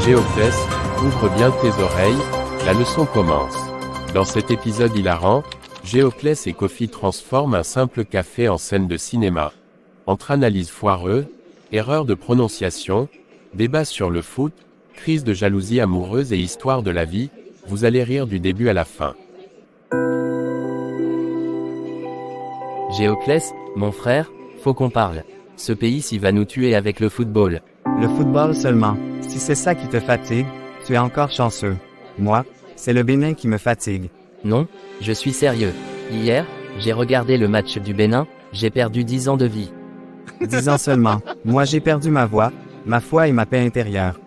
Géoclès, ouvre bien tes oreilles, la leçon commence. Dans cet épisode hilarant, Géoclès et Kofi transforment un simple café en scène de cinéma. Entre analyses foireuses, erreurs de prononciation, débats sur le foot, crise de jalousie amoureuse et histoire de la vie, vous allez rire du début à la fin. Géoclès, mon frère, faut qu'on parle. Ce pays-ci va nous tuer avec le football. Le football seulement. Si c'est ça qui te fatigue, tu es encore chanceux. Moi, c'est le Bénin qui me fatigue. Non, je suis sérieux. Hier, j'ai regardé le match du Bénin, j'ai perdu 10 ans de vie. 10 ans seulement. Moi j'ai perdu ma voix, ma foi et ma paix intérieure.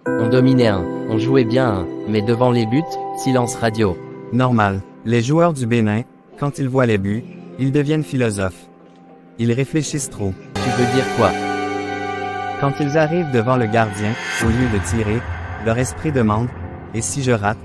On dominait on jouait bien mais devant les buts, silence radio. Normal. Les joueurs du Bénin, quand ils voient les buts, ils deviennent philosophes. Ils réfléchissent trop. Tu veux dire quoi? Quand ils arrivent devant le gardien, au lieu de tirer, leur esprit demande « Et si je rate?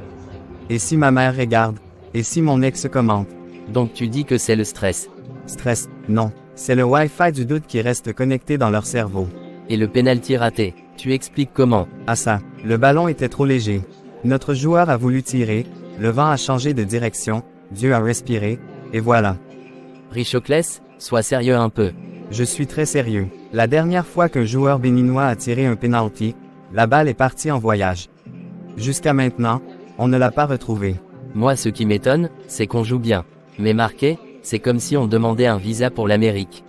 Et si ma mère regarde? Et si mon ex commente ?» Donc tu dis que c'est le stress. Stress, non. C'est le Wi-Fi du doute qui reste connecté dans leur cerveau. Et le penalty raté, tu expliques comment? Ah ça, le ballon était trop léger. Notre joueur a voulu tirer, le vent a changé de direction, Dieu a respiré, et voilà. Richoclès, sois sérieux un peu. Je suis très sérieux. La dernière fois qu'un joueur béninois a tiré un penalty, la balle est partie en voyage. Jusqu'à maintenant, on ne l'a pas retrouvée. Moi ce qui m'étonne, c'est qu'on joue bien. Mais marquer, c'est comme si on demandait un visa pour l'Amérique.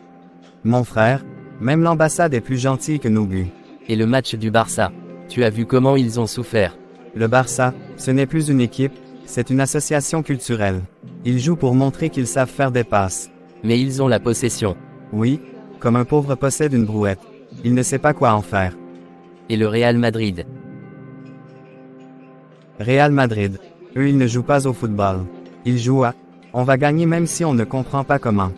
Mon frère, même l'ambassade est plus gentille que nos buts. Et le match du Barça, tu as vu comment ils ont souffert. Le Barça, ce n'est plus une équipe, c'est une association culturelle. Ils jouent pour montrer qu'ils savent faire des passes. Mais ils ont la possession. Oui, comme un pauvre possède une brouette. Il ne sait pas quoi en faire. Et le Real Madrid. Real Madrid. Eux ils ne jouent pas au football. Ils jouent à « on va gagner même si on ne comprend pas comment ».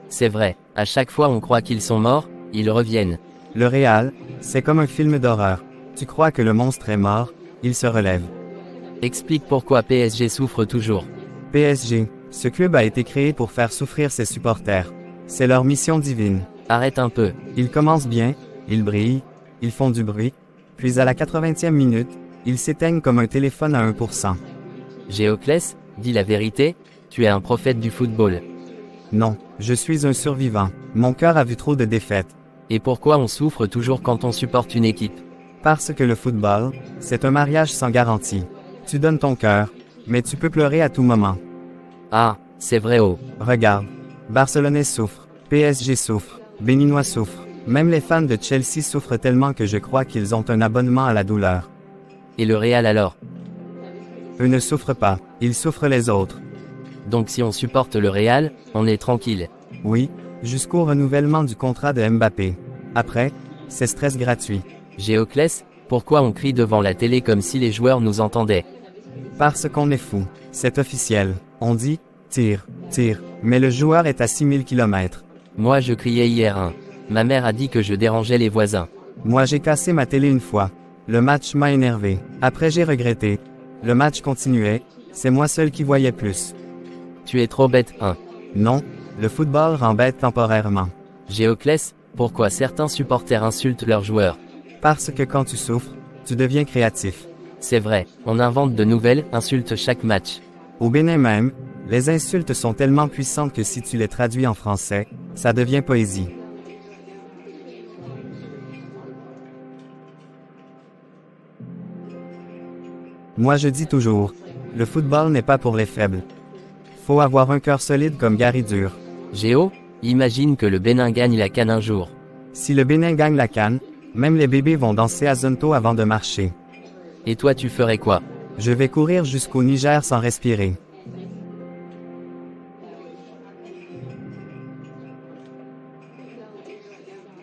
C'est vrai, à chaque fois on croit qu'ils sont morts, ils reviennent. Le Real, c'est comme un film d'horreur. Tu crois que le monstre est mort, il se relève. Explique pourquoi PSG souffre toujours. PSG, ce club a été créé pour faire souffrir ses supporters. C'est leur mission divine. Arrête un peu. Ils commencent bien, ils brillent, ils font du bruit, puis à la 80e minute, ils s'éteignent comme un téléphone à 1%. Géoclès, dis la vérité, tu es un prophète du football. Non, je suis un survivant. Mon cœur a vu trop de défaites. Et pourquoi on souffre toujours quand on supporte une équipe? Parce que le football, c'est un mariage sans garantie. Tu donnes ton cœur, mais tu peux pleurer à tout moment. Ah, c'est vrai oh. Regarde. Barcelonais souffrent, PSG souffre, Béninois souffrent. Même les fans de Chelsea souffrent tellement que je crois qu'ils ont un abonnement à la douleur. Et le Real alors? Eux ne souffrent pas, ils souffrent les autres. Donc si on supporte le Real, on est tranquille. Oui, jusqu'au renouvellement du contrat de Mbappé. Après, c'est stress gratuit. Géoclès, pourquoi on crie devant la télé comme si les joueurs nous entendaient? Parce qu'on est fou. C'est officiel. On dit « tire, tire », mais le joueur est à 6000 km. Moi je criais hier Ma mère a dit que je dérangeais les voisins. Moi j'ai cassé ma télé une fois. Le match m'a énervé. Après j'ai regretté. Le match continuait. C'est moi seul qui voyais plus. Tu es trop bête Non, le football rend bête temporairement. Géoclès, pourquoi certains supporters insultent leurs joueurs? Parce que quand tu souffres, tu deviens créatif. C'est vrai, on invente de nouvelles insultes chaque match. Au Bénin même, les insultes sont tellement puissantes que si tu les traduis en français, ça devient poésie. Moi je dis toujours, le football n'est pas pour les faibles. Faut avoir un cœur solide comme Gary Dur. Géo, imagine que le Bénin gagne la CAN un jour. Si le Bénin gagne la CAN, même les bébés vont danser à Zonto avant de marcher. Et toi tu ferais quoi? Je vais courir jusqu'au Niger sans respirer.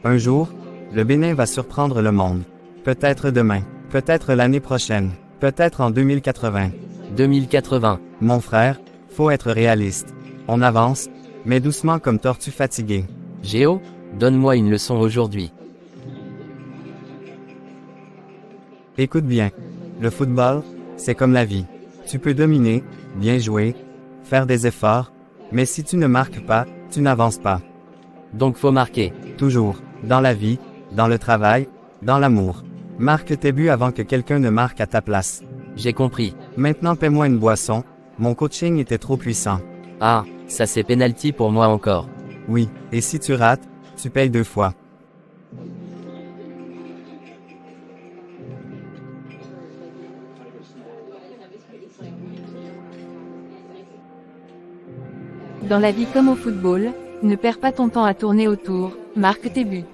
Un jour, le Bénin va surprendre le monde. Peut-être demain, peut-être l'année prochaine, peut-être en 2080. 2080. Mon frère, faut être réaliste. On avance, mais doucement comme tortue fatiguée. Géo, donne-moi une leçon aujourd'hui. Écoute bien. Le football, c'est comme la vie. Tu peux dominer, bien jouer, faire des efforts, mais si tu ne marques pas, tu n'avances pas. Donc faut marquer. Toujours. Dans la vie, dans le travail, dans l'amour. Marque tes buts avant que quelqu'un ne marque à ta place. J'ai compris. Maintenant paie-moi une boisson, mon coaching était trop puissant. Ah, ça c'est penalty pour moi encore. Oui, et si tu rates, tu payes 2 fois. Dans la vie comme au football, ne perds pas ton temps à tourner autour, marque tes buts.